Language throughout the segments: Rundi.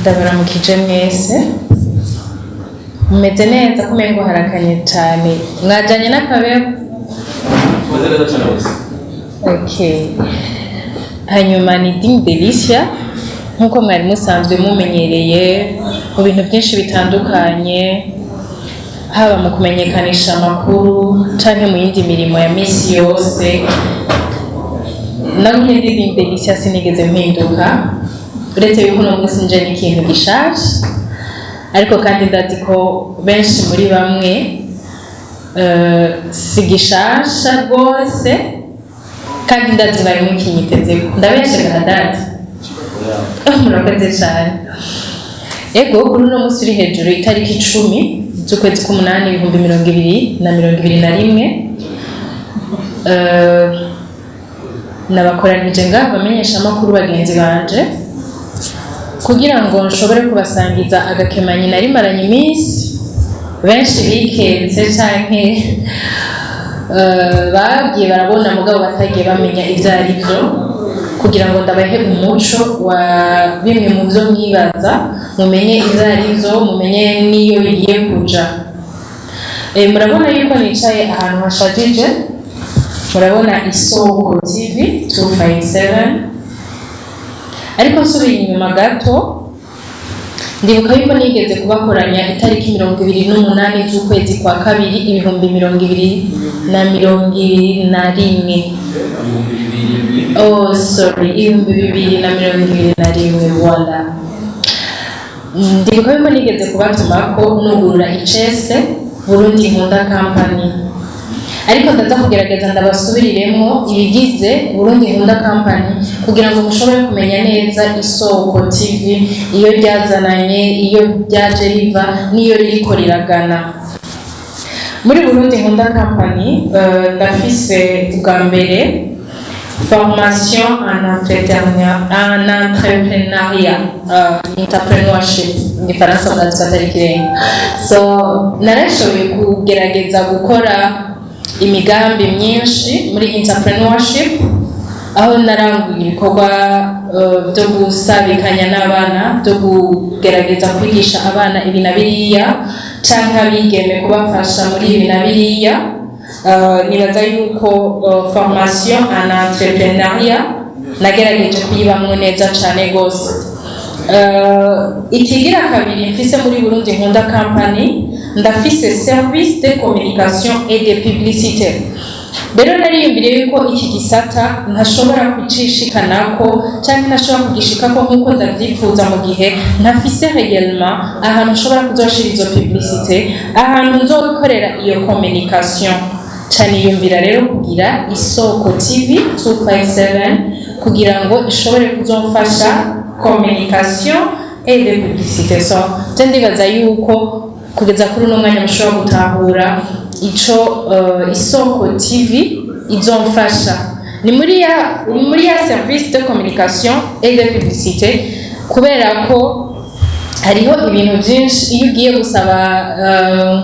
ndabaramukije mwese mumeze neza kumengo harakanye cyane mwajanye n'akabebo okay hanyuma ni Ding Delicia nkuko mwari musanzwe mumenyereye mu bintu byinshi bitandukanye haba mu kumenyekanisha amakuru canke mu yindi mirimo ya misi yose namwe Ding Delicia sinigeze mpinduka uretse yuko no munsi nje n'ikintu gishaje ariko kandi ndazi ko benshi muri bamwe sigishasha rwose kandi ndazi bari mukinyitezeko ndabeshe kadadi murakoze cyane ego kuri no munsi uri hejuru itariki 10 z'ukwezi k'umunani 2021 nabakoranije ngaho bamenyesha amakuru bagenzi banje kugira ngo nshobore kubasangiza agakemanyi nari maranye iminsi benshi bikenze canke bagiye barabona mugabo batagiye bamenya ivyo arivyo kugira ngo ndabahe umuco wa bimwe mu byo mwibaza mumenye ivyo arivyo mumenye niyo bigiye kuja murabona yuko nicaye ahantu hashajije murabona Isoko TV 257 ariko nsubira inyuma gato ndibuka yuko nigeze kubakoranya itariki 28 z'ukwezi kwa kabiri 2021 oh sorry 2021 wala ndibuka yuko nigeze kubatumako nugurura icese Burundi Nkunda Company ariko ndaza kugerageza ndabasubiriremo ibigize Burundi Nkunda Company kugira ngo mushobore kumenya neza Isoko TV iyo ryazananye iyo byaje riva niyo riko riragana muri Burundi Nkunda Company ndafise bwa mbere formation en entrepreneuriat entrepreneurship ni faransa ndazatarikire so narashoboye kugerageza gukora imigambi myinshi muri entrepreneurship aho naranguye ibikorwa byo gusabikanya n'abana byo kugerageza kwigisha abana ibi na biriya canke abigeme kubafasha muri ibi na biriya nibaza yuko formation en entrepreneuriat nagerageje kuyibamwo neza cane gose ikigira kabiri mfise muri Burundi Nkunda Company ndafise service de communication et de publicité rero nariyumvire yuko iki gisata ntashobora kucishikanako cyangwa ntashobora kugishikako nkuko ndavyifuza mu gihe ntafise réellement ahantu nshobora kuzoshira izo publicité ahantu nzokorera iyo communication cyane yumvira rero kugira Isoko TV 257 kugira ngo ishobore kuzomfasha communication et de publicité so ndibaza yuko kugeza kuri no mwanya mushobora gutahura ico Isoko TV izomfasha ni muri ya service de communication et de publicité kubera ko hariho ibintu byinshi iyo ugiye gusaba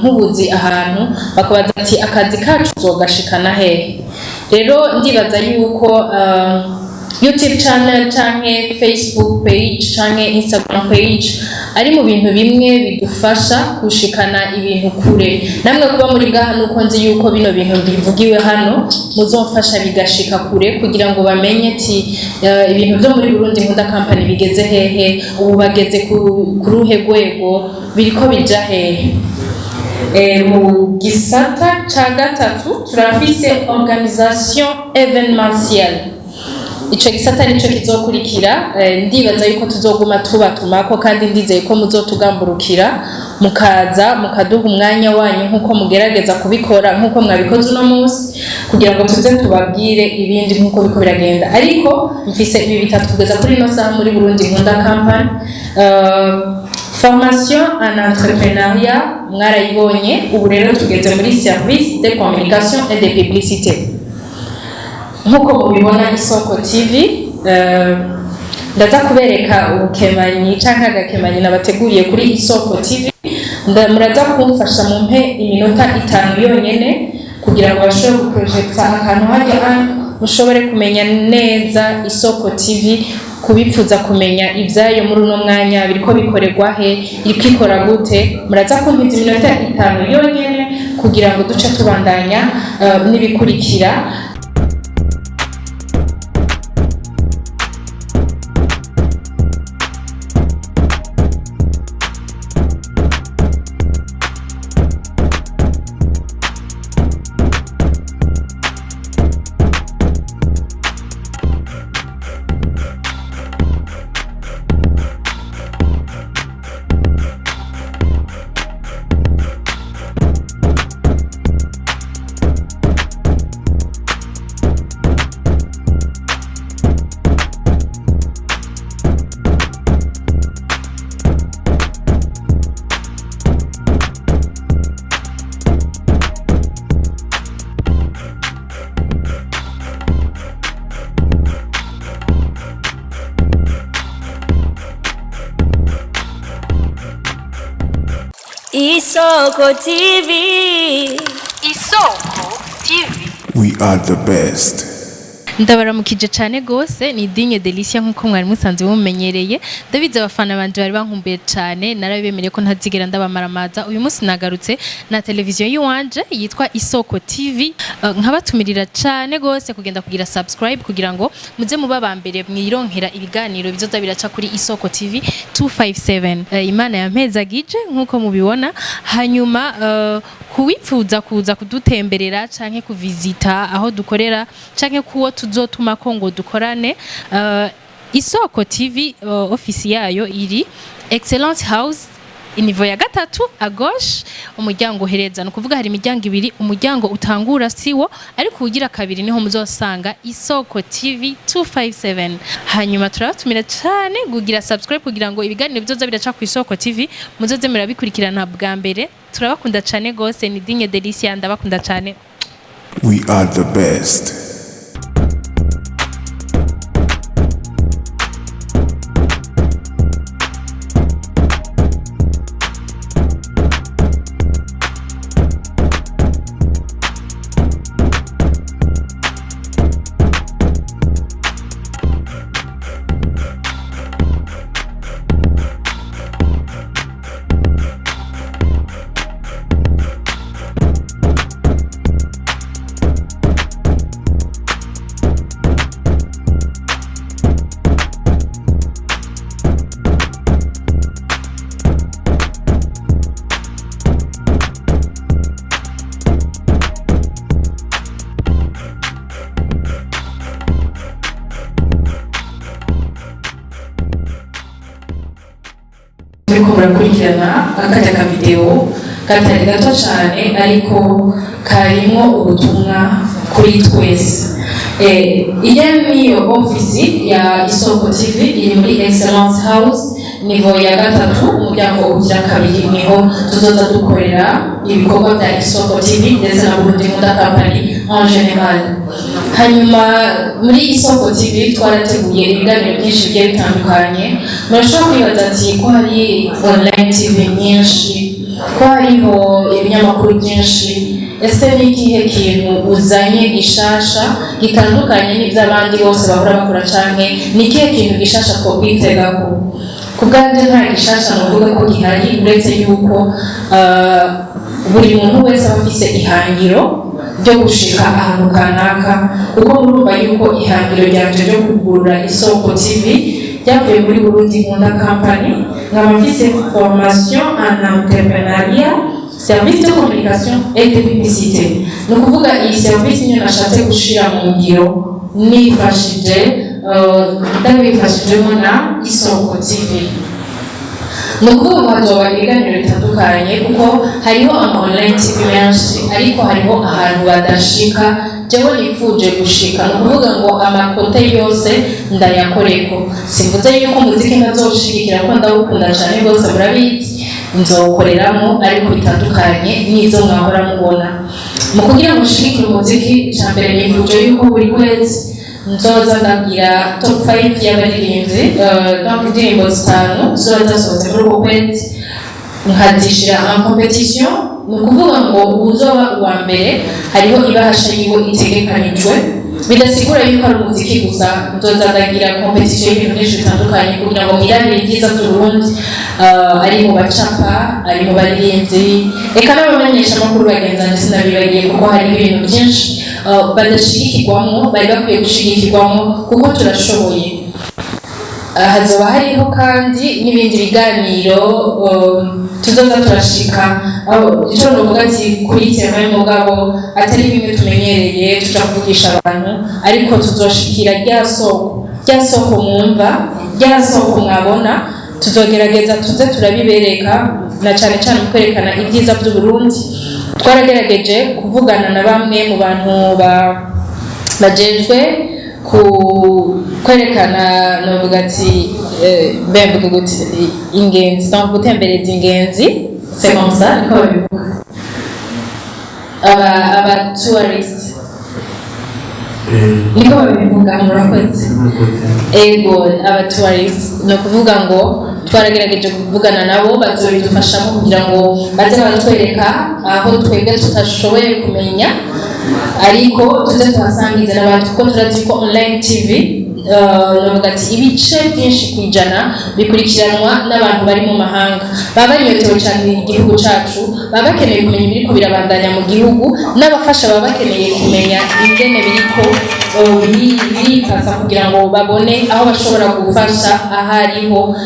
nk'ubuzi ahantu bakabaza ati akazi kacu uzogashikana hehe rero ndibaza yuko YouTube channel canke Facebook page canke Instagram page ari mu bintu bimwe bidufasha kushikana ibintu kure namwe kuba muri gaha nuko nzi yuko bino bintu bivugiwe hano muzomfasha bigashika kure kugira ngo bamenye ati ibintu byo muri Burundi Nkunda Company bigeze hehe ubu bageze ku ruhe rwego biriko bija hehe mu gisata ca gatatu turafise organisation événementielle ico gisata nico kizokurikira ndibaza yuko tuzoguma tubatumako kandi ndizeye ko muzotugamburukira mukaza mukaduha umwanya wanyu nkuko mugerageza kubikora nkuko mwabikoze uno munsi kugira ngo tuze tubabwire ibindi nkuko biko biragenda ariko mfise ibi bitatu kugeza kuri no saha muri Burundi Nkunda Company formation en entrepreneuriat mwarayibonye ubu rero tugeze muri service de communication et de publicité nkuko mubibona Isoko TV ndaza kubereka ubukemanyi canke agakemanyi nabateguriye kuri Isoko TV muraza kumfasha mumpe iminota 5 yonyene kugira ngo bashobore guprojecta akantu hajya mushobore kumenya neza Isoko TV, kubipfuza kumenya ivyayo muri uno mwanya biriko bikorerwa he, iriko ikora gute, muraza kumpiza iminota 5 yonyene kugira ngo duce tubandanya n'ibikurikira. Isoko TV. Isoko TV. We are the best. Ndabaramukije cyane gose ni Dinye Delicia nkuko mwari musanze mumenyereye. David abafana banje bari bankumbuye cyane, narabemereye ko ntazigera ndabamaramaza. Uyu munsi nagarutse na televiziyo yiwanje yitwa Isoko TV. Nkabatumirira cyane gose kugenda kugira subscribe kugira ngo muze muba bambere mwironkera ibiganiro bizoza biraca kuri Isoko TV 257. Imana yampezagije nkuko mubibona. Hanyuma kuwipfuza kuza kudutemberera canke kuvizita aho dukorera canke kuwo tuzotuma ko ngo dukorane, Isoko TV ofisi yayo iri Excellence House inivo ya 3 à gauche, umuryango uhereza. No kuvuga hari imiryango ibiri, umuryango utangura siwo ariko ugira kabiri niho muzosanga Isoko TV 257. Hanyuma turabatumira cyane kugira subscribe kugira ngo ibiganiro bizoza biraca ku Isoko TV muzoze murabikurikirana bwa mbere. Turabakunda cyane gose, ni Dinye Delicia, ndabakunda cyane. We are the best. Turiko murakurikirana akajya ka video katari gato cyane ariko karimo ubutumwa kuri twese. Iya niyo ofisi ya Isoko TV iri muri Excellence House nivo ya 3, umuryango ugira kabiri, niho tuzoza dukorera ibikorwa bya Isoko TV ndetse na Burundi Nkunda Company en general. Hanyuma muri Isoko TV twarateguye ibiganiro byinshi bigiye bitandukanye. Murashobora kwibaza ati ko hari online TV nyinshi, ko hariho ibinyamakuru byinshi, ese ni ikihe kintu uzanye gishasha gitandukanye n'iby'abandi bose bahora bakora canke ni ikihe kintu gishasha ko kwitegako? Kubwanje nta gishasha novuga ko gihari uretse yuko buri muntu wese afise ihangiro ryo gushika ahantu kanaka, kuko murumva yuko ihangiro ryanje ryo kugurura Isoko TV ryavuye muri Burundi Nkunda Company. Nkaba mfise formation en entrepreneuriat, service de communication et de publicité. Ni ukuvuga iyi service niyo nashatse gushira mu ngiro ndabifashijemo na Isoko TV. Ni ukuvuga hazoba ibiganiro bitandukanye kuko hariho ama online TV menshi ariko hariho ahantu badashika, jewe nifuje gushika. Ni ukuvuga ngo amakote yose ndayakoreko. Simvuze yuko muziki ntazoshigikira ko ndawukunda cyane rwose, murabizi nzokoreramo ariko bitandukanye n'ivyo mwahora mubona. Mu kugira ngo nshigikire umuziki, cyambere nifuje yuko buri kwezi nzoza ndagira top 5 y'abaririmbyi, donc indirimbo 5 zoza zasohotse muri uko kwezi nkazishira en competition. Ni ukuvuga ngo uzoba uwa mbere hariho ibahasha yiwe itegekanijwe bidasigura yuko ari umuziki gusa, nzoza ndagira competition y'ibintu byinshi bitandukanye kugira ngo mwirabire ibyiza by'Uburundi, ari mu bacapa, ari mu baririmbyi, eka n'abamenyesha amakuru bagenzana sinabibagiye kuko hari ibintu byinshi badashigikirwamo bari bakwiye gushigikirwamo kuko turashoboye. Hazoba hariho kandi n'ibindi biganiro tuzoza turashika ico novuga ati kuri tema y'umugabo atari bimwe tumenyereye tuja kuvugisha abantu, ariko tuzoshikira rya soko mwumva, rya soko mwabona, tuzogerageza tuze turabibereka na cane cane mu kwerekana ibyiza by'Uburundi. Twaragerageje kuvugana na bamwe mu bantu bajejwe kwerekana novuga ati bemvuga guti ingenzi, donc gutembereza ingenzi, c'est comme ça niko babivuga, aba tourist niko babivuga, murakoze. Ego aba tourist no kuvuga ngo twaragerageje kuvugana nabo bazobidufashamo kugira ngo baze batwereka aho twebwe tutashoboye kumenya, ariko tuze tuhasangize n'abantu kuko turazi ko online TV novuga ati ibice byinshi kwijana bikurikiranwa n'abantu bari mu mahanga, baba banyotewe cyane igihugu cacu, baba bakeneye kumenya ibiriko birabandanya mu gihugu, n'abafasha baba bakeneye kumenya ingene biriko biripasa kugira ngo babone aho bashobora gufasha ahariho,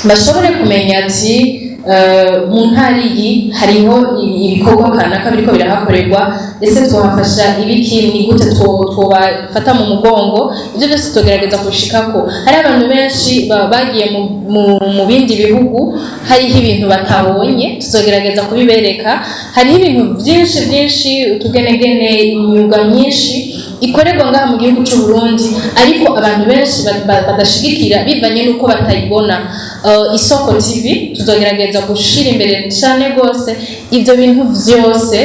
bashobore kumenya ati mu ntara iyi hariho ibikorwa kanaka biriko birahakorerwa, ese twafasha ibiki, ni gute twobafata mu mugongo. Ibyo byose tugerageza kushikako. Hari abantu benshi bagiye mu bindi bihugu, hariho ibintu batabonye, tuzogerageza kubibereka. Hariho ibintu byinshi utugenegene, imyuga myinshi ikorerwa ngaha mu gihugu cy'u Burundi, ariko abantu benshi badashigikira bivanye nuko batayibona. Isoko TV tuzogerageza gushira imbere cyane gose ivyo bintu vyose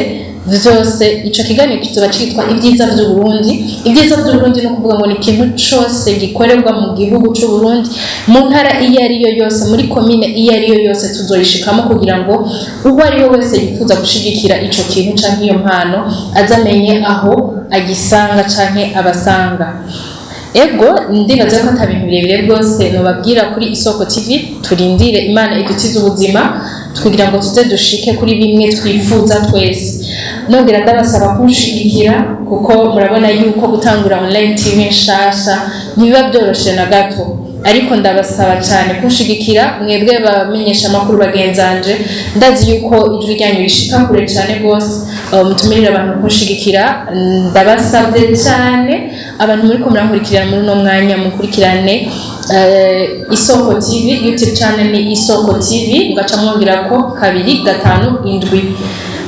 ico kiganiro kizoba citwa ibyiza by'u Burundi. Ibyiza by'u Burundi no kuvuga ngo ni ikintu cyose gikorerwa mu gihugu cy'u Burundi, mu ntara iyo ari yo yose, muri komine iyo ari yo yose tuzoyishikamo kugira ngo uwo ari we wese yifuza gushigikira ico kintu canke iyo mpano azamenye aho agisanga canke abasanga. Ego ndibaza ko atabintu birebire rwose nobabwira kuri Isoko TV. Turindire Imana idutize ubuzima kugira ngo tuze dushike kuri bimwe twifuza twese. Nongera ndabasaba kunshigikira kuko murabona yuko gutangura online TV nshasha ntibiba byoroshe na gato, ariko ndabasaba cyane kunshigikira mwebwe bamenyesha amakuru bagenzanje. Ndazi yuko ijwi ryanyu rishika kure cyane gose, mutumirira abantu kunshigikira. Ndabasabye cyane abantu muri ko murankurikirana muri no mwanya mukurikirane Isoko TV, YouTube channel ni Isoko TV, mugaca mwongera ko 257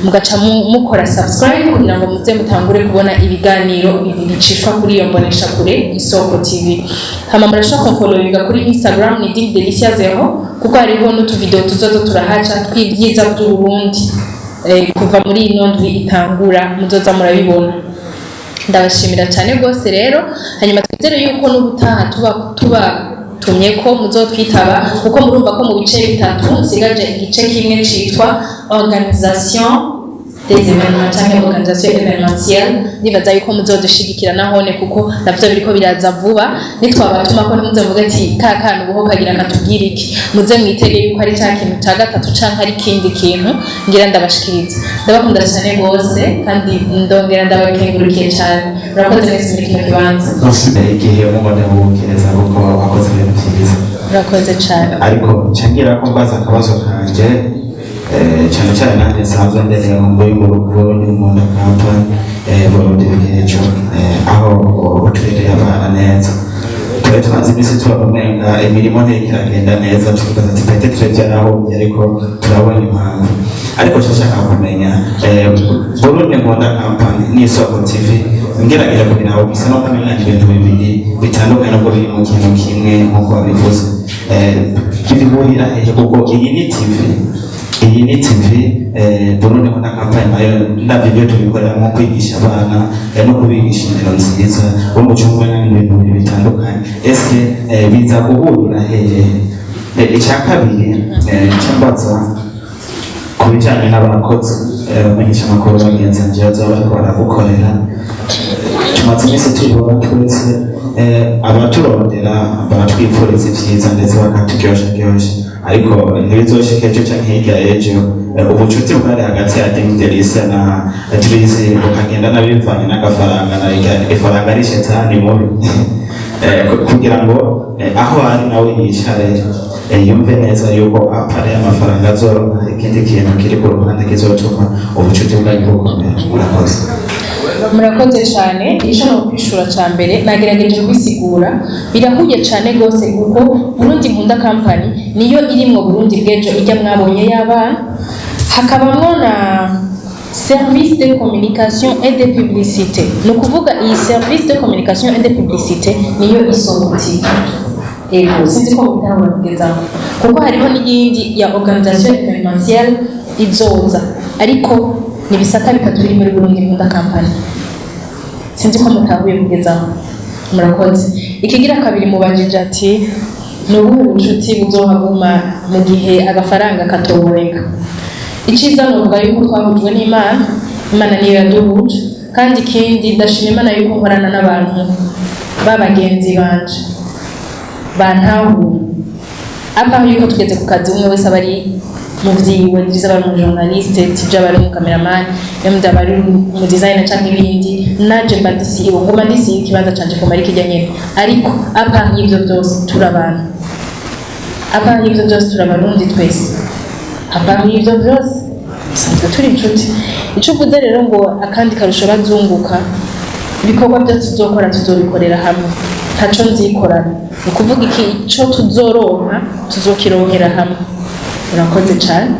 mugaca mukora subscribe kugira ngo muze mutangure kubona ibiganiro bicishwa kuri iyo mbonesha kure Isoko TV. Hama murashaka followinga kuri Instagram ni Ding Delicia 0 kuko hariho n'utu video tuzozo turahaca tw'ibyiza by'u Burundi kuva muri ino ndwi itangura muzoza murabibona. Ndabashimira cyane gose rero, hanyuma twizere yuko n'ubutaha tuba tumye ko muzotwitaba kuko murumva ko mu bice bitatu nsigaje igice kimwe citwa organisation des événements cyangwa organisation événementielle. Nibaza yuko muzodushigikira nahone kuko navyo biriko biraza vuba, nitwabatuma ko muze muvuga ati kakana ubuho kagira katubwira iki, muze mwitege yuko ari cya kintu cya gatatu canke ari kindi kintu ngira ndabashikiriza. Ndabakunda cyane gose kandi ndongera ndabakengurukiye cyane. Murakoze mwese muri kino kibanza. Igihe umubone w'ubukereza kuko wakoze ibintu byiza. Murakoze cyane. Ariko ncangira ko mbaza akabazo kanje cyane nanjye nsanzwe ndereye mu y'urugo n'umuntu company Burundi bigejo aho uturere abana neza. Tumaze iminsi tubamenga imirimo ntikiragenda neza, tuvuga ati pete tubyaraho ariko turabona impamvu. Ariko nshaka kumenya Burundi Nkunda Company n'Isoko TV ngerageje kugira ngo bisa no kumenya ibintu bibiri bitandukanye nubwo biri mu kintu kimwe nk'uko babivuze. Bihurira hehe kuko iyi ni TV Burundi Nkunda Company nayo ndabyo byo tubikorera mu kwigisha abana no kubigisha indero nziza bo mu cyumba n'ibintu bitandukanye. Eske biza guhurira hehe? Icya kabiri cyambaza ku bijyanye n'abakozi bamenyesha amakuru bagenzanje bazaba bariko baragukorera tumaze iminsi tubibona twese abaturondera baratwifuriza ibyiza ndetse bakaturyosharyosha ariko ntibizoshika ejo canke hirya y'ejo ubucuti bwari hagati ya Dini Delicia na Trizi bukagenda nabivanye n'agafaranga na ifaranga ari shetani mubi kugira ngo aho ari nawe yicare yumve neza yuko apare amafaranga azoronka ikindi kintu kiri ku ruhande kizotuma ubucuti bwayo bukomera. Murakoze cyane icyo no kwishura cya mbere nagerageje kwisigura birahuye cyane gose kuko Burundi Nkunda Company niyo irimwo Burundi bw'ejo ijya mwabonye y'abana hakabamwo na service de communication et de publicité no kuvuga iyi service de communication et de publicité niyo isonguti sinzi ko mutaramugeza kuko hariho n'iyindi ya organisation événementielle izoza ariko nibisata bitatu biri muri Burundi Nkunda Company sinzi ko mutahuye kugezaho. Murakoze. Ikigira kabiri mubajije ati n'ubu ubucuti buzohaguma mu gihe agafaranga katoboneka. Iciza nuvuga yuko twahujwe n'Imana, Imana niyo yaduhuje kandi ikindi ndashima Imana yuko nkorana n'abantu babagenzi banje bantahuye apa yuko tugeze ku kazi umwe wese abari muvyiwe ndiza bari mu journaliste tija bari mu cameraman yamda bari mu designer cyangwa ibindi naje mbadisi ibo ngoma ndisi ikibanza canje ko mari kijya nyene ariko apa y'ivyo byose turabana apa y'ivyo byose turabarundi twese apa y'ivyo byose sanzwe turi inshuti ico vuze rero ngo akandi karusho bazunguka ibikorwa byose tuzokora tuzobikorera hamwe ntaco nzikorana ukuvuga iki ico tuzoronka tuzokironkera hamwe. Murakoze cyane.